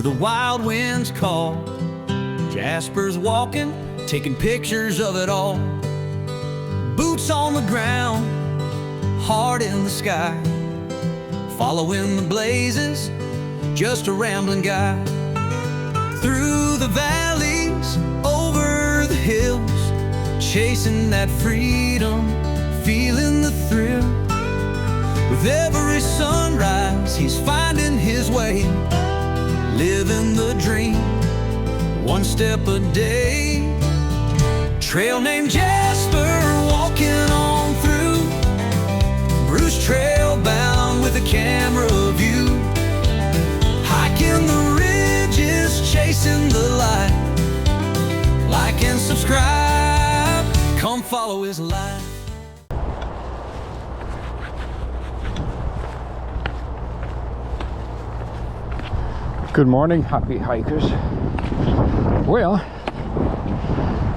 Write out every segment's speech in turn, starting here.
the wild winds call. Jasper's walking, taking pictures of it all. Boots on the ground, heart in the sky, following the blazes, just a rambling guy. Through the valleys, over the hills, chasing that freedom, feeling the thrill. With every sunrise, he's finding his way, living the dream, one step a day. Trail named Jasper, walking on through, Bruce trail bound with a camera view, hiking the ridges, chasing the light. Like and subscribe, come follow his life. Good morning, happy hikers. Well,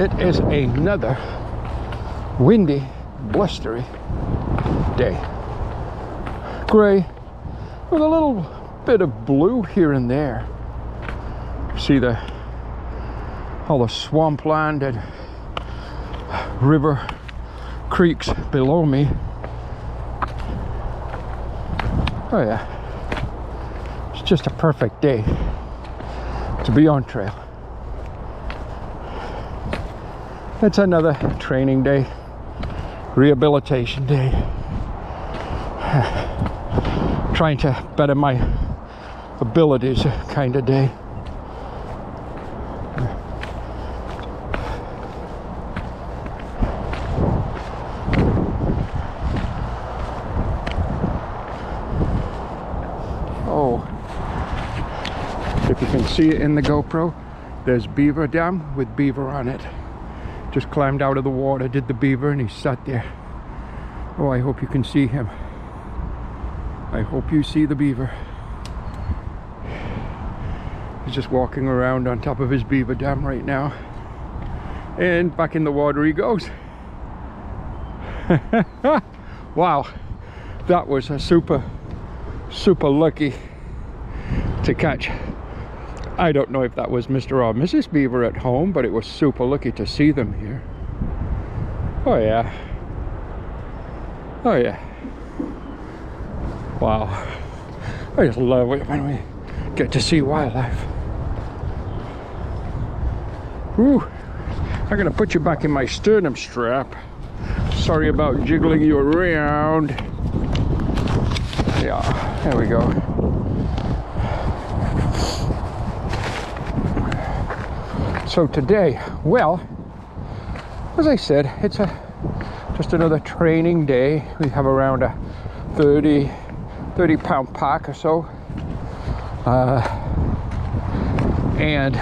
it is another windy, blustery day. Gray with a little bit of blue here and there. See all the swampland and river creeks below me. Oh yeah, it's just a perfect day to be on trail. It's another training day, rehabilitation day, trying to better my abilities kind of day. Oh, if you can see it in the GoPro, there's beaver dam with beaver on it. Just climbed out of the water, did the beaver, and he sat there. Oh, I hope you can see him. I hope you see the beaver. He's just walking around on top of his beaver dam right now. And back in the water he goes. Wow, that was a super lucky to catch. I don't know if that was Mr. or Mrs. Beaver at home, but it was super lucky to see them here. Oh yeah. Oh yeah. Wow. I just love it when we get to see wildlife. Ooh. I'm gonna put you back in my sternum strap. Sorry about jiggling you around. Yeah, there we go. So today, well, as I said, it's just another training day. We have around a 30 pound pack or so. And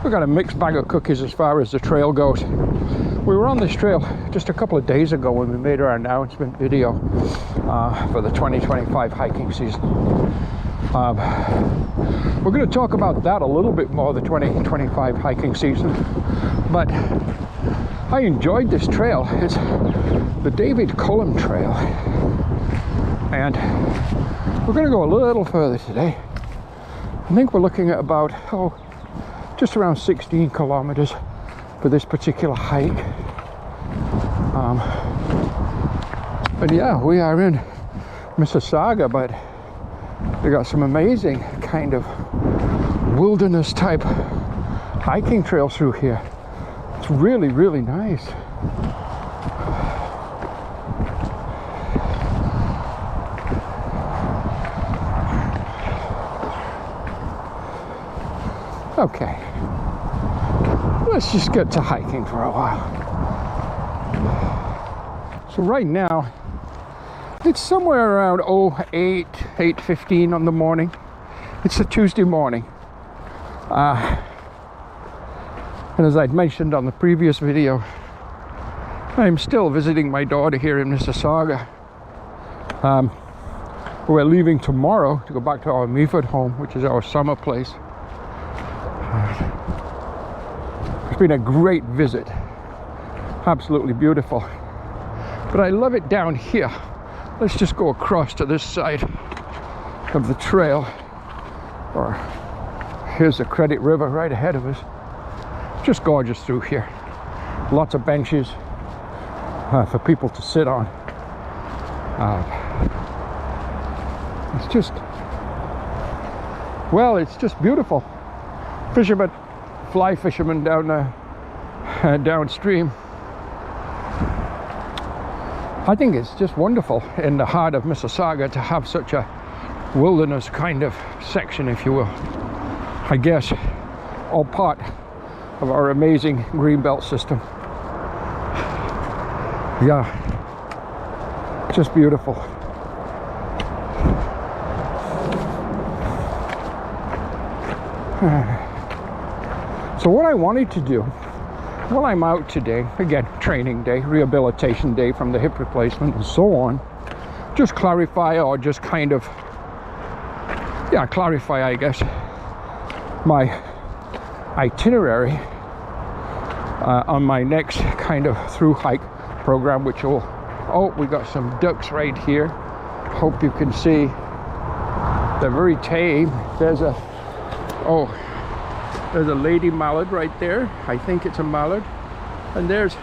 we've got a mixed bag of cookies as far as the trail goes. We were on this trail just a couple of days ago when we made our announcement video for the 2025 hiking season. We're going to talk about that a little bit more, the 2025 hiking season. But I enjoyed this trail. It's the David Culham trail. And we're going to go a little further today. I think we're looking at about, just around 16 kilometers for this particular hike. But yeah, we are in Mississauga, but they got some amazing kind of wilderness type hiking trail through here. It's really, really nice. Okay, let's just get to hiking for a while. So right now, it's somewhere around 8:15 on the morning. It's a Tuesday morning. And as I'd mentioned on the previous video, I'm still visiting my daughter here in Mississauga. We're leaving tomorrow to go back to our Meaford home, which is our summer place. It's been a great visit. Absolutely beautiful. But I love it down here. Let's just go across to this side of the trail. Or here's the Credit River right ahead of us. Just gorgeous through here. Lots of benches for people to sit on. It's just, well, it's just beautiful. Fishermen, fly fishermen down downstream. I think it's just wonderful in the heart of Mississauga to have such a wilderness kind of section, if you will. I guess all part of our amazing greenbelt system. Yeah, just beautiful. So what I wanted to do while I'm out today, again, training day, rehabilitation day from the hip replacement and so on, just clarify, or just kind of, yeah, clarify, I guess, my itinerary on my next kind of through hike program, which will, oh, we got some ducks right here. Hope you can see. They're very tame. There's a, oh, there's a lady mallard right there. I think it's a mallard. And there's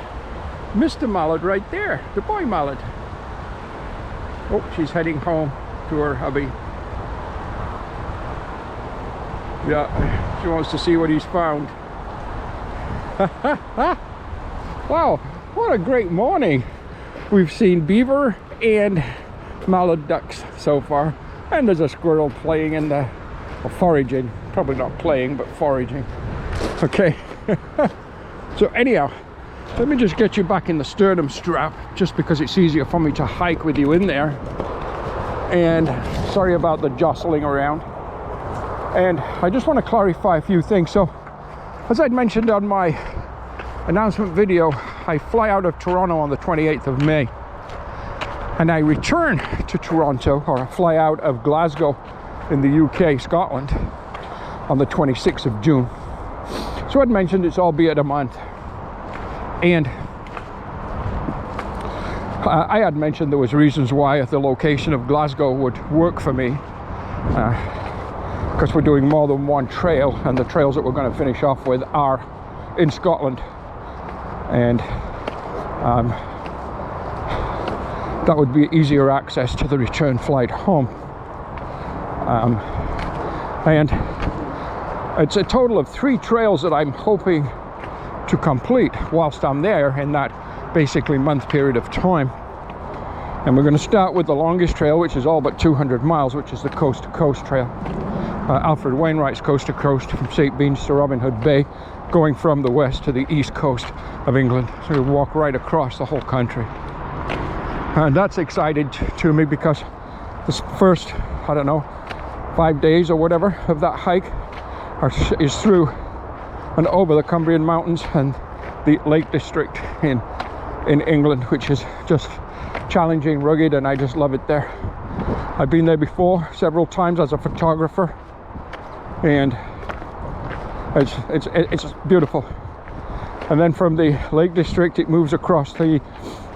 Mr. Mallard right there, the boy mallard. Oh, she's heading home to her hubby. Yeah, she wants to see what he's found. Wow, what a great morning. We've seen beaver and mallard ducks so far. And there's a squirrel playing in the, or foraging. Probably not playing, but foraging. Okay. So anyhow, let me just get you back in the sternum strap, just because it's easier for me to hike with you in there. And sorry about the jostling around. And I just want to clarify a few things. So, as I'd mentioned on my announcement video, I fly out of Toronto on the 28th of May. And I return to Toronto, or I fly out of Glasgow in the UK, Scotland, on the 26th of June. So I'd mentioned it's albeit a month. And I had mentioned there was reasons why the location of Glasgow would work for me. Because we're doing more than one trail, and the trails that we're going to finish off with are in Scotland. And that would be easier access to the return flight home. And it's a total of 3 trails that I'm hoping to complete whilst I'm there in that basically month period of time. And we're going to start with the longest trail, which is all but 200 miles, which is the Coast to Coast Trail. Alfred Wainwright's Coast to Coast, from St. Beans to Robin Hood Bay, going from the west to the east coast of England. So we walk right across the whole country. And that's exciting to me because this first, I don't know, 5 days or whatever of that hike is through and over the Cumbrian Mountains and the Lake District in England, which is just challenging, rugged, and I just love it there. I've been there before several times as a photographer, and it's beautiful. And then from the Lake District it moves across the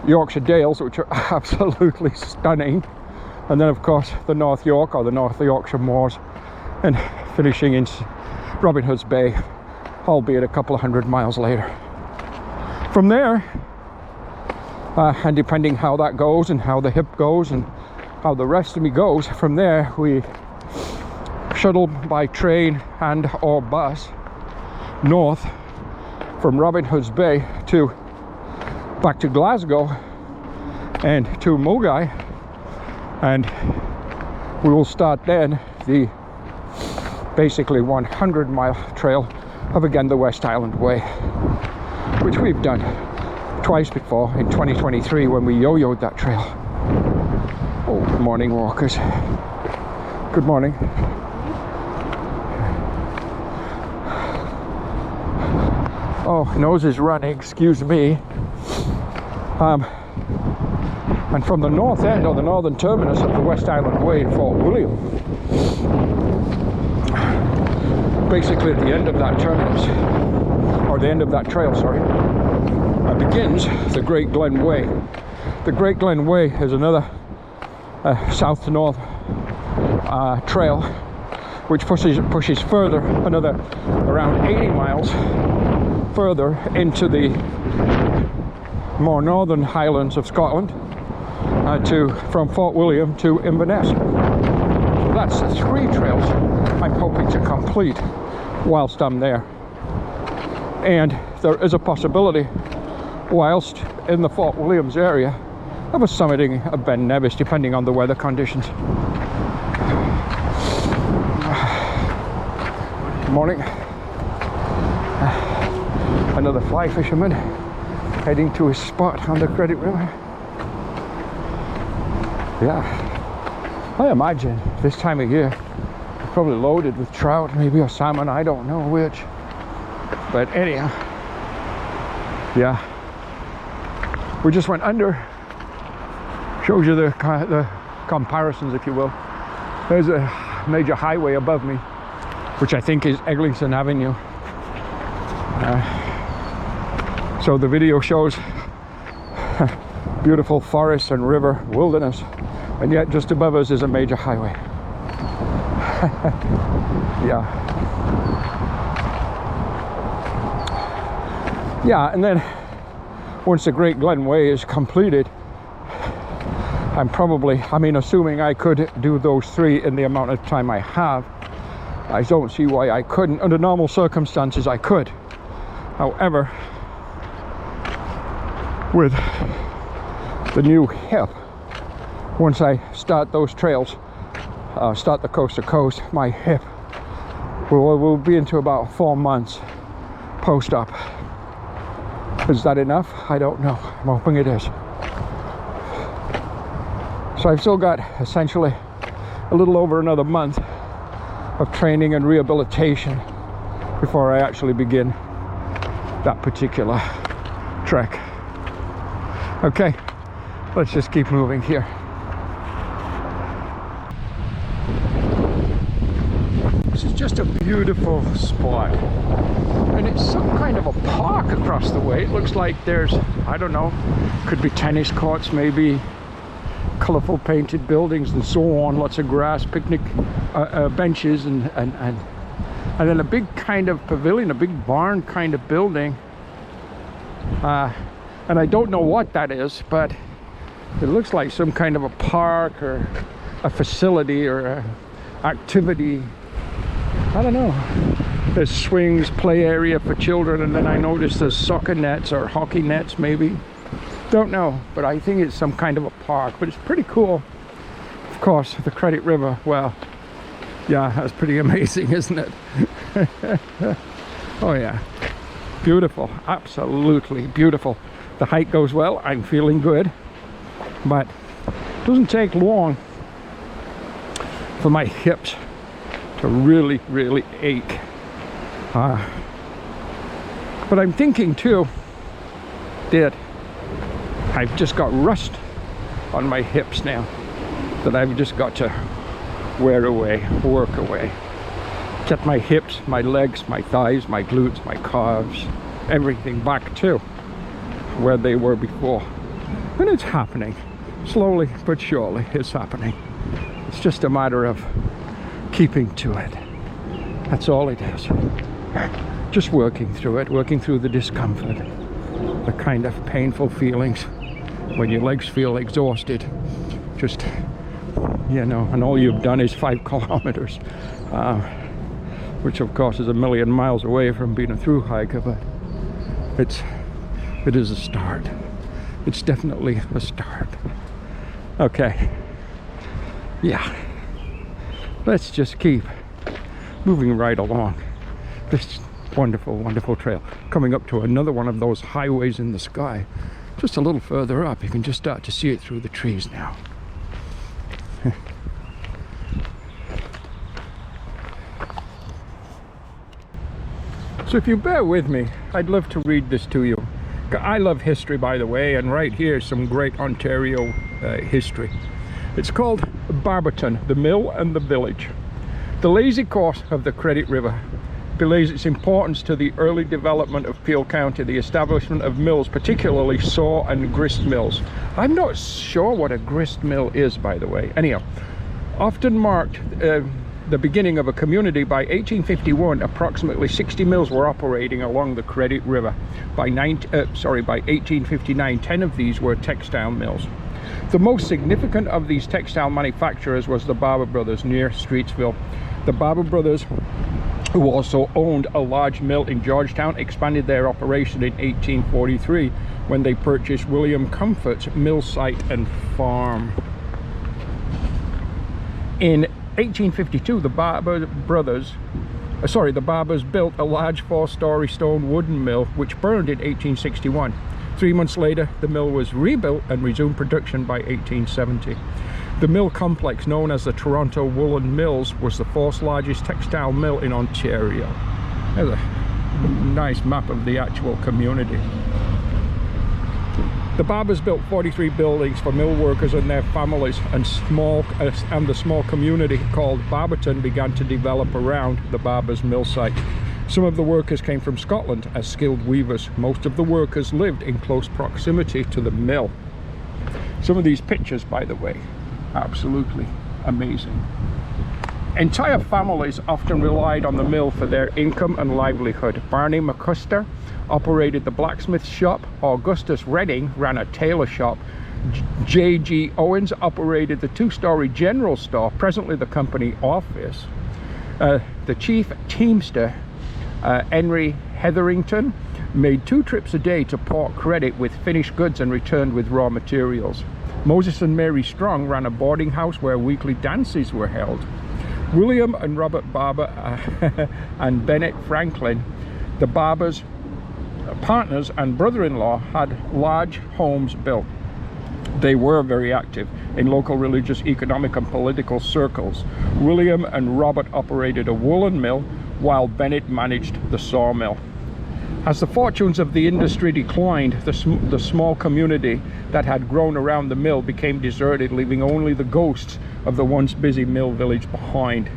Yorkshire Dales, which are absolutely stunning, and then of course the North York, or the North Yorkshire Moors, and finishing in Robin Hood's Bay, albeit a couple of 100 miles later. From there, and depending how that goes and how the hip goes and how the rest of me goes, from there we shuttle by train and or bus north from Robin Hood's Bay to back to Glasgow and to Mulgai, and we will start then the basically 100-mile trail of, again, the West Island Way, which we've done twice before, in 2023 when we yo-yoed that trail. Oh, good morning, walkers. Good morning. Oh, nose is running, excuse me. And from the north end, or the northern terminus of the West Island Way in Fort William, basically at the end of that terminus, or the end of that trail, sorry, begins the Great Glen Way. The Great Glen Way is another south to north trail which pushes further, another around 80 miles further into the more northern highlands of Scotland, from Fort William to Inverness. So that's the 3 trails I'm hoping to complete whilst I'm there. And there is a possibility, whilst in the Fort Williams area, of a summiting of Ben Nevis, depending on the weather conditions. Good morning. Another fly fisherman heading to his spot on the Credit River. Yeah, I imagine this time of year it's probably loaded with trout, maybe a salmon, I don't know which. But anyhow, yeah, we just went under. Shows you the comparisons, if you will. There's a major highway above me, which I think is Eglinton Avenue. So the video shows beautiful forest and river wilderness, and yet just above us is a major highway. Yeah, and then once the Great Glen Way is completed, I'm probably, assuming I could do those 3 in the amount of time I have, I don't see why I couldn't. Under normal circumstances, I could. However, with the new hip, once I start those trails, start the coast to coast, my hip will be into about 4 months post-op. Is that enough? I don't know. I'm hoping it is. So I've still got essentially a little over another month of training and rehabilitation before I actually begin that particular trek. Okay, let's just keep moving here. This is just a beautiful spot, and it's some kind of a park across the way. It looks like there's, I don't know, could be tennis courts, maybe colorful painted buildings and so on, lots of grass, picnic benches, and then a big kind of pavilion, a big barn kind of building, and I don't know what that is, but it looks like some kind of a park or a facility or a activity. I don't know. There's swings, play area for children, and then I noticed there's soccer nets or hockey nets maybe. Don't know, but I think it's some kind of a park, but it's pretty cool. Of course, the Credit River, well, yeah, that's pretty amazing, isn't it? Oh yeah, beautiful, absolutely beautiful. The hike goes well, I'm feeling good, but it doesn't take long for my hips to really ache. But I'm thinking too that I've just got rust on my hips now that I've just got to wear away, work away. Get my hips, my legs, my thighs, my glutes, my calves, everything back to where they were before. And it's happening. Slowly but surely it's happening. It's just a matter of keeping to it. That's all it is. Just working through it, working through the discomfort, the kind of painful feelings when your legs feel exhausted, just, you know, and all you've done is 5 kilometers, which of course is a million miles away from being a through hiker, but it is a start. It's definitely a start. Okay, yeah, let's just keep moving right along this wonderful trail, coming up to another one of those highways in the sky. Just a little further up, you can just start to see it through the trees now. So if you bear with me, I'd love to read this to you. I love history, by the way, and right here is some great Ontario history. It's called Barberton, the Mill and the Village. The lazy course of the Credit River belays its importance to the early development of Peel County, the establishment of mills, particularly saw and grist mills. I'm not sure what a grist mill is, by the way. Anyhow, often marked the beginning of a community. By 1851, approximately 60 mills were operating along the Credit River. By 1859, 10 of these were textile mills. The most significant of these textile manufacturers was the Barber Brothers near Streetsville. The Barber Brothers, who also owned a large mill in Georgetown, expanded their operation in 1843 when they purchased William Comfort's mill site and farm. In 1852, the Barbers built a large 4-story stone wooden mill which burned in 1861. 3 months later, the mill was rebuilt and resumed production by 1870. The mill complex, known as the Toronto Woolen Mills, was the 4th largest textile mill in Ontario. There's a nice map of the actual community. The Barbers built 43 buildings for mill workers and their families, and the small community called Barberton began to develop around the Barbers mill site. Some of the workers came from Scotland as skilled weavers. Most of the workers lived in close proximity to the mill. Some of these pictures, by the way, absolutely amazing. Entire families often relied on the mill for their income and livelihood. Barney McCusker operated the blacksmith shop. Augustus Redding ran a tailor shop. J.G. Owens operated the 2-story general store, presently the company office. The chief teamster, Henry Hetherington, made 2 trips a day to Port Credit with finished goods and returned with raw materials. Moses and Mary Strong ran a boarding house where weekly dances were held. William and Robert Barber and Bennett Franklin, the Barbers' partners and brother-in-law, had large homes built. They were very active in local religious, economic and political circles. William and Robert operated a woolen mill while Bennett managed the sawmill. As the fortunes of the industry declined, the small community that had grown around the mill became deserted, leaving only the ghosts of the once busy mill village behind.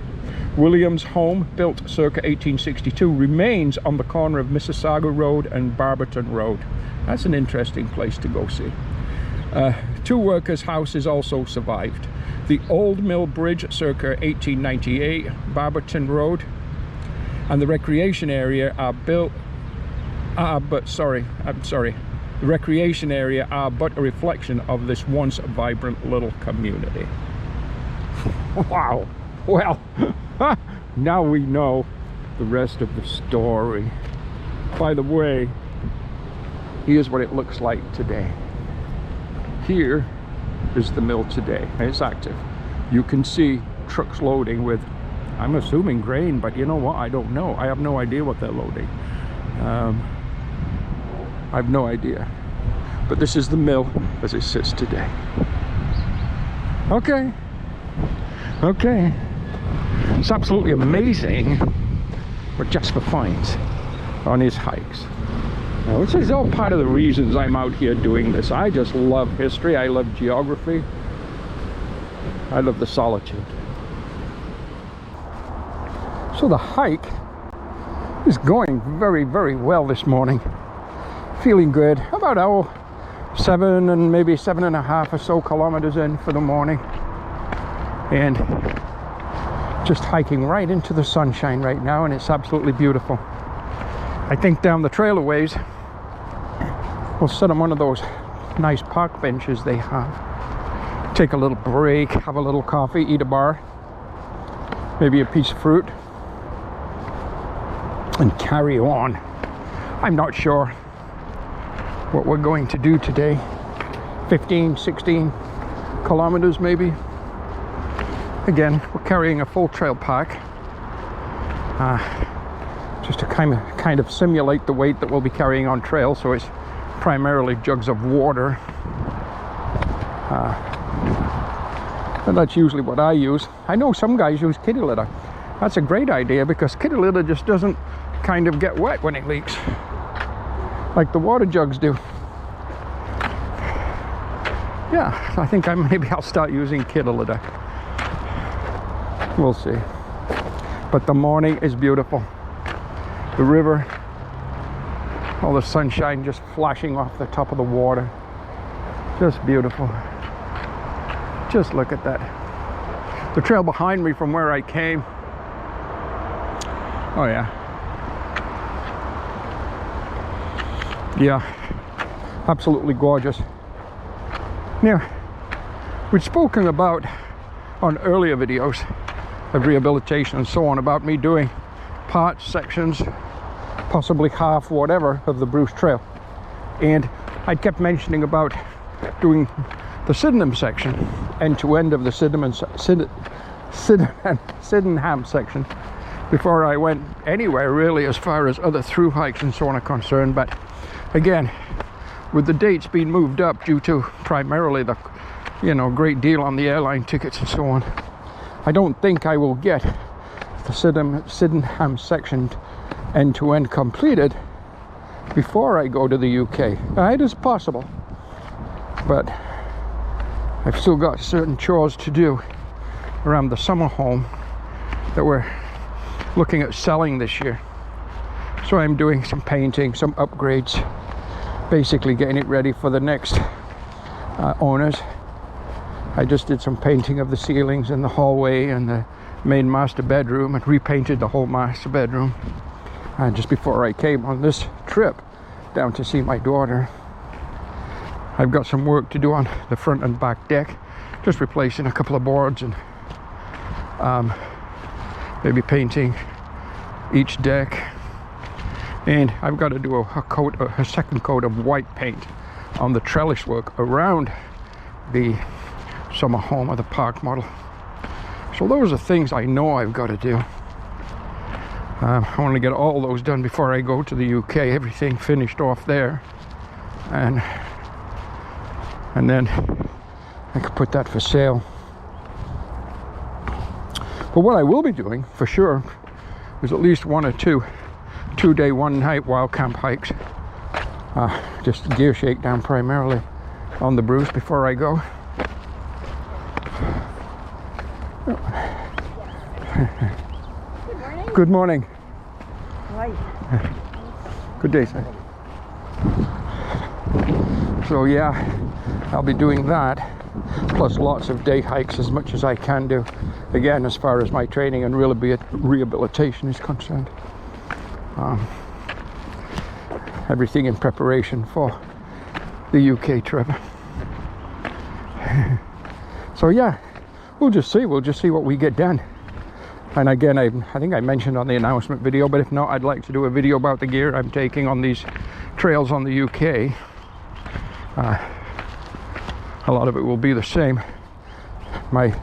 William's home, built circa 1862, remains on the corner of Mississauga Road and Barberton Road. That's an interesting place to go see. 2 workers' houses also survived. The Old Mill Bridge, circa 1898, Barberton Road, and the recreation area are the recreation area are but a reflection of this once vibrant little community. Wow. Well, now we know the rest of the story. By the way, here's what it looks like today. Here is the mill today. It's active. You can see trucks loading with, I'm assuming, grain, but you know what? I don't know. I have no idea what they're loading. I have no idea. But this is the mill as it sits today. Okay. It's absolutely amazing what Jasper finds on his hikes. Now, which is all part of the reasons I'm out here doing this. I just love history. I love geography. I love the solitude. So the hike is going very, very well this morning. Feeling good. About 7 and maybe 7.5 or so kilometers in for the morning, and just hiking right into the sunshine right now, and it's absolutely beautiful. I think down the trail a ways we'll sit on one of those nice park benches they have, take a little break, have a little coffee, eat a bar, maybe a piece of fruit, and carry on. I'm not sure what we're going to do today. 15, 16 kilometers maybe. Again, we're carrying a full trail pack, just to kind of simulate the weight that we'll be carrying on trail. So it's primarily jugs of water, and that's usually what I use. I know some guys use kitty litter. That's a great idea, because kitty litter just doesn't kind of get wet when it leaks like the water jugs do. Yeah, I think maybe I'll start using kitty litter. We'll see. But the morning is beautiful. The river, all the sunshine just flashing off the top of the water. Just beautiful. Just look at that. The trail behind me from where I came Oh yeah. Yeah, absolutely gorgeous. Now, we've spoken about on earlier videos of rehabilitation and so on about me doing parts, sections, possibly half, whatever, of the Bruce Trail. And I kept mentioning about doing the Sydenham section, end to end of the Sydenham section, before I went anywhere really as far as other through hikes and so on are concerned. But again, with the dates being moved up due to primarily the, you know, great deal on the airline tickets and so on, I don't think I will get the Sydenham section end to end completed before I go to the UK. It is possible, but I've still got certain chores to do around the summer home that we're looking at selling this year. So I'm doing some painting, some upgrades, basically getting it ready for the next owners. I just did some painting of the ceilings in the hallway and the main master bedroom, and repainted the whole master bedroom just before I came on this trip down to see my daughter. I've got some work to do on the front and back deck, just replacing a couple of boards and maybe painting each deck. And I've got to do a second coat of white paint on the trellis work around the summer home or the park model. So those are things I know I've got to do. I want to get all those done before I go to the UK, everything finished off there, and then I could put that for sale. But what I will be doing for sure is at least one or two-day, one-night wild camp hikes. Just gear shakedown primarily on the Bruce before I go. Good morning. Right. Good day, sir. So yeah, I'll be doing that, plus lots of day hikes as much as I can do. Again, as far as my training and rehabilitation is concerned. Everything in preparation for the UK trip. So yeah, we'll just see what we get done. And again, I think I mentioned on the announcement video, but if not, I'd like to do a video about the gear I'm taking on these trails on the UK. A lot of it will be the same. My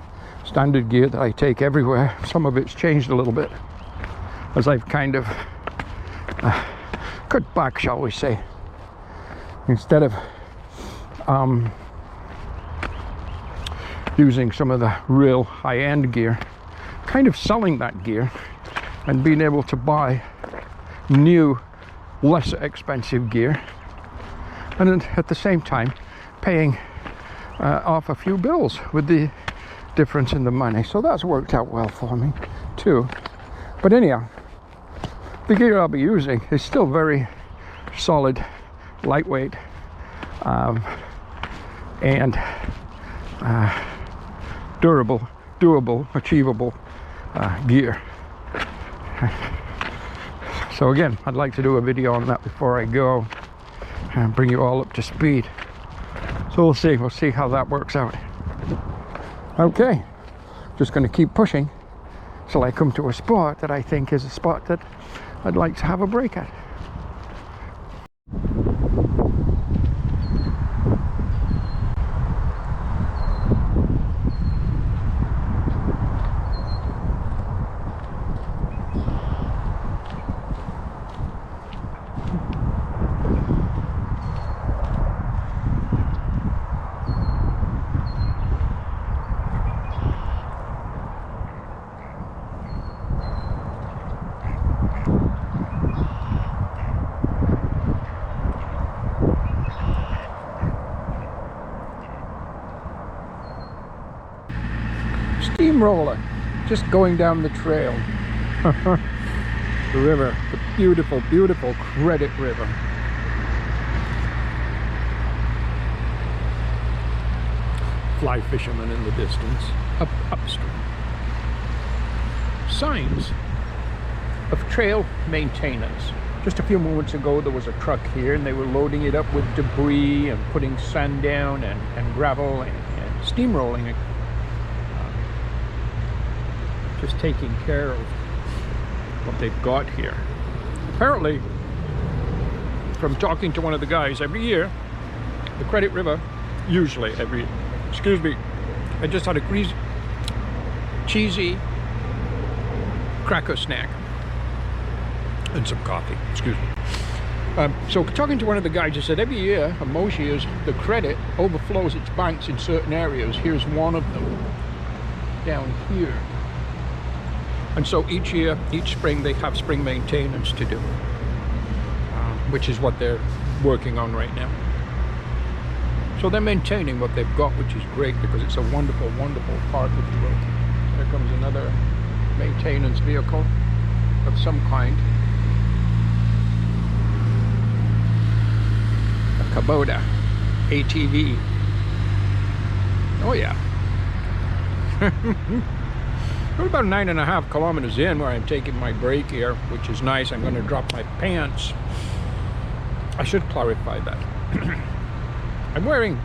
standard gear that I take everywhere, some of it's changed a little bit as I've kind of cut back, shall we say. Instead of using some of the real high-end gear, kind of selling that gear and being able to buy new, lesser expensive gear, and then at the same time paying off a few bills with the difference in the money. So that's worked out well for me too. But anyhow, the gear I'll be using is still very solid, lightweight, and durable, doable, achievable gear. So again, I'd like to do a video on that before I go and bring you all up to speed. So we'll see how that works out. Okay, just going to keep pushing till I come to a spot that I think is a spot that I'd like to have a break at. Steamroller, just going down the trail. The river, the beautiful, beautiful Credit River. Fly fishermen in the distance, upstream. Signs of trail maintenance. Just a few moments ago there was a truck here and they were loading it up with debris and putting sand down and gravel and steamrolling it. Just taking care of what they've got here. Apparently, from talking to one of the guys, every year, the Credit River, usually every, excuse me, I just had a cheesy cracker snack and some coffee, excuse me. So talking to one of the guys, he said every year, and most years, the Credit overflows its banks in certain areas. Here's one of them, down here. And so each year, each spring, they have spring maintenance to do, which is what they're working on right now. So they're maintaining what they've got, which is great because it's a wonderful, wonderful part of the road. There comes another maintenance vehicle of some kind. A Kubota ATV. Oh yeah. We're about 9.5 kilometers in where I'm taking my break here, which is nice. I'm going to drop my pants. I should clarify that. I'm wearing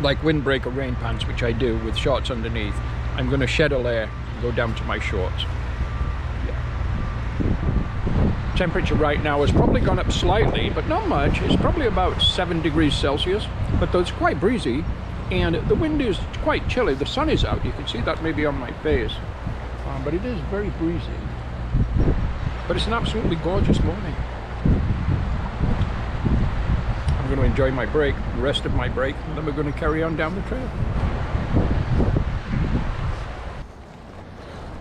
like windbreaker rain pants, which I do with shorts underneath. I'm going to shed a layer and go down to my shorts. Yeah. Temperature right now has probably gone up slightly, but not much. It's probably about 7 degrees Celsius, but though it's quite breezy and the wind is quite chilly. The sun is out. You can see that maybe on my face, but it is very breezy. But it's an absolutely gorgeous morning. I'm going to enjoy my break, the rest of my break, and then we're going to carry on down the trail.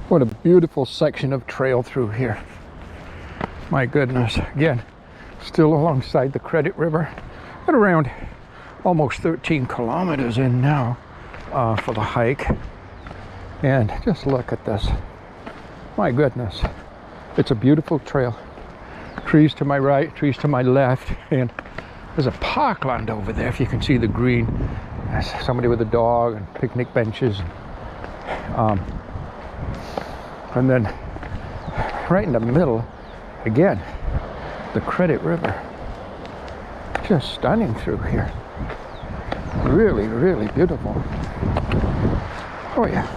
What a beautiful section of trail through here. My goodness. Again, still alongside the Credit River at around almost 13 kilometers in now for the hike. And just look at this. My goodness. It's a beautiful trail. Trees to my right, trees to my left, and there's a parkland over there if you can see the green. There's somebody with a dog and picnic benches. And then right in the middle, again, the Credit River. Just stunning through here. Really, really beautiful. Oh yeah.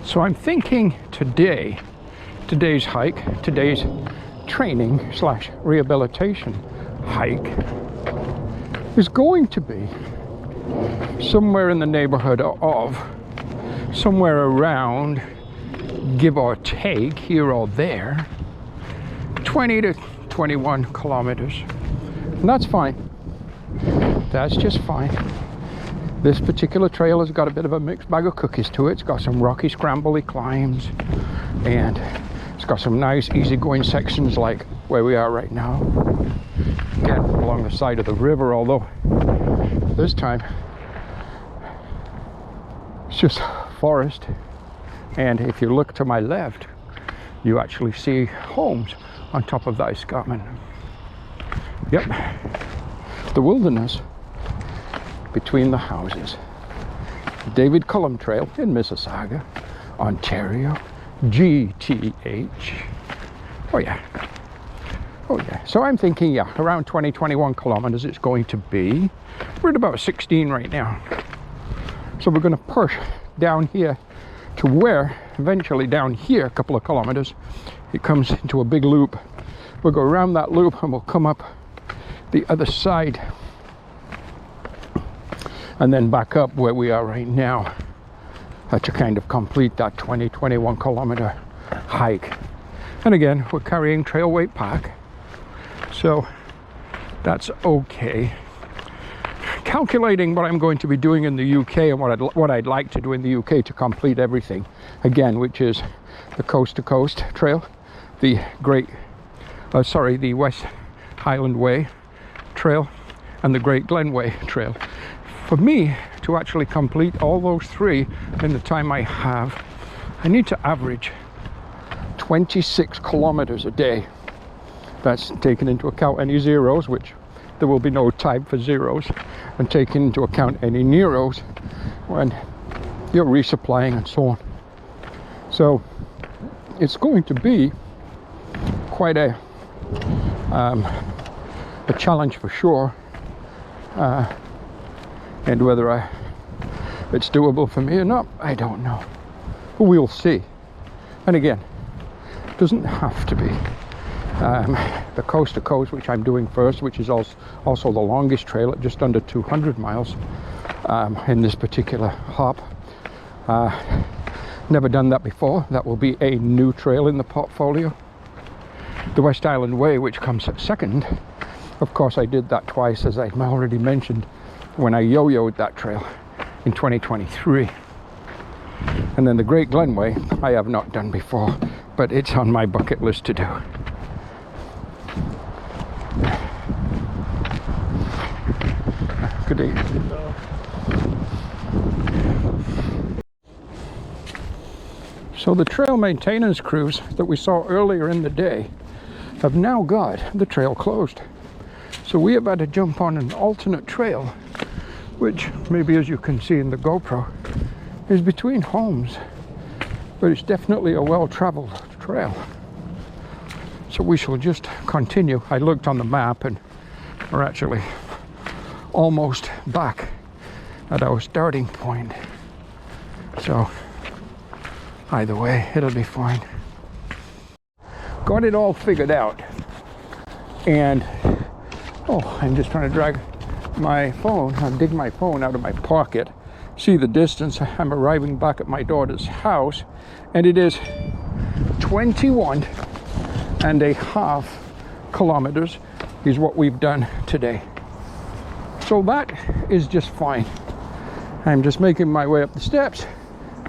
So I'm thinking today's hike, today's training / rehabilitation hike is going to be somewhere in the neighborhood of somewhere around, give or take, here or there, 20 to 21 kilometers. And that's fine. That's just fine. This particular trail has got a bit of a mixed bag of cookies to it. It's got some rocky, scrambly climbs, and it's got some nice, easygoing sections like where we are right now. Again, along the side of the river, although this time it's just forest. And if you look to my left, you actually see homes on top of that escarpment. Yep, the wilderness between the houses. David Culham Trail in Mississauga, Ontario, GTH. Oh yeah. Oh yeah. So I'm thinking, yeah, around 21 kilometers it's going to be. We're at about 16 right now. So we're going to push down here to where, eventually down here, a couple of kilometers, it comes into a big loop. We'll go around that loop and we'll come up the other side, and then back up where we are right now to kind of complete that 21 kilometer hike. And again, we're carrying trail weight pack, so that's okay. calculating what I'm going to be doing in the UK and what I'd like to do in the UK to complete everything again, which is the Coast to Coast Trail, the the West Highland Way Trail, and the Great Glen Way Trail. For me to actually complete all those three in the time I have, I need to average 26 kilometers a day. That's taking into account any zeros, which there will be no time for zeros, and taking into account any neros when you're resupplying and so on. So it's going to be quite a challenge for sure, and whether it's doable for me or not, I don't know. But we'll see. And again, it doesn't have to be the Coast to Coast, which I'm doing first, which is also the longest trail at just under 200 miles in this particular hop. Never done that before. That will be a new trail in the portfolio. The West Island Way, which comes second, of course I did that twice, as I already mentioned, when I yo-yoed that trail in 2023. And then the Great Glen Way I have not done before, but it's on my bucket list to do. Good day. So the trail maintenance crews that we saw earlier in the day have now got the trail closed. So we have had to jump on an alternate trail, which maybe, as you can see in the GoPro, is between homes, but it's definitely a well-traveled trail. So we shall just continue. I looked on the map and we're actually almost back at our starting point. So either way, it'll be fine. Got it all figured out, and I'm just trying to drag my phone, dig my phone out of my pocket, see the distance. I'm arriving back at my daughter's house, and it is 21.5 kilometers is what we've done today. So that is just fine. I'm just making my way up the steps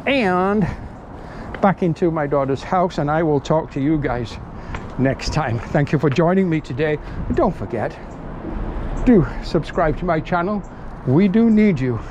and back into my daughter's house, and I will talk to you guys next time. Thank you for joining me today. And don't forget, do subscribe to my channel. We do need you.